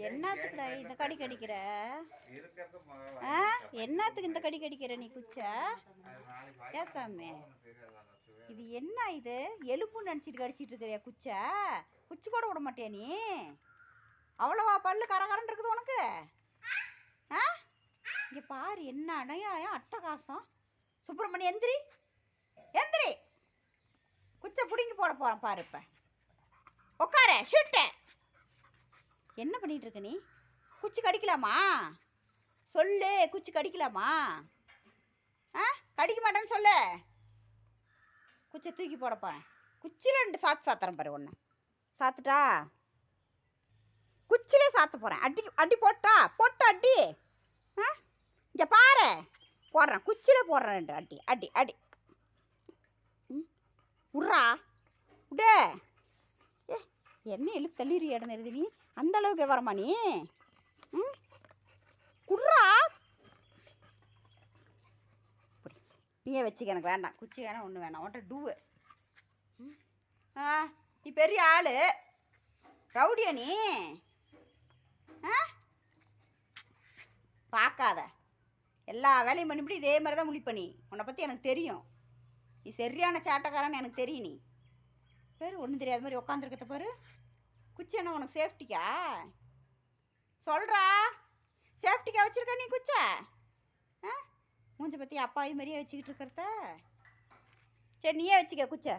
என்னத்துக்குடா இந்த கடி கடிக்கிற? என்னத்துக்கு இந்த கடி கடிக்கிற நீ குச்சை? ஏசாமி, இது என்ன? இது எலும்பு நினச்சிட்டு கடிச்சிட்டு இருக்கிறியா குச்சை? குச்சி கூட விட மாட்டியா நீ? அவ்வளோவா பல்லு கரகரன்னு இருக்குது உனக்கு? இங்கே பாரு, என்ன அடையாயம் அட்டகாசம். சுப்பிரமணி எந்திரி, எந்திரி. குச்சை பிடுங்கி போட போகிறேன் பாரு. இப்போ உட்கார ஷூட்டு. என்ன பண்ணிகிட்டு இருக்க நீ? குச்சி கடிக்கலாமா? சொல்லு, குச்சி கடிக்கலாமா? கடிக்க மாட்டேன்னு சொல்லு. குச்சை தூக்கி போடப்பா. குச்சியில் 2 சாத்து சாத்துறேன் பாரு. ஒன்று சாத்துட்டா, குச்சிலே சாத்த போகிறேன். அடி அடி போட்டா போட்டு அடி. இங்கே பாரு, போடுறேன். குச்சியில் போடுறேன் 2 அடி. அடி அடி. விட்றா, விடு. என்ன இழுத்து தள்ளிடு இடந்து நீ? அந்த அளவுக்கு வரமா நீ? குட்றா, நீயே வச்சுக்க. எனக்கு வேண்டாம் குச்சி, வேணாம் ஒன்று வேணாம். உன்ட்ட டூவு. நீ பெரிய ஆள், ரவுடியா நீ? பார்க்காத, எல்லா வேலையும் பண்ணிவிட்டு இதே மாதிரி தான் முழிப்ப நீ. உன்னை பற்றி எனக்கு தெரியும். நீ சரியான சாட்டக்காரன்னு எனக்கு தெரியும். நீ பேர் ஒன்றும் தெரியாத மாதிரி உட்காந்துருக்கத்த பாரு. குச்சி என்ன உனக்கு சேஃப்டிக்கா? சொல்கிறா, சேஃப்டிக்கா வச்சுருக்க நீ குச்சை? மூஞ்ச பற்றி அப்பாவி மாதிரியே வச்சுக்கிட்டு இருக்கிறத? சரி, நீயே வச்சுக்க குச்சை.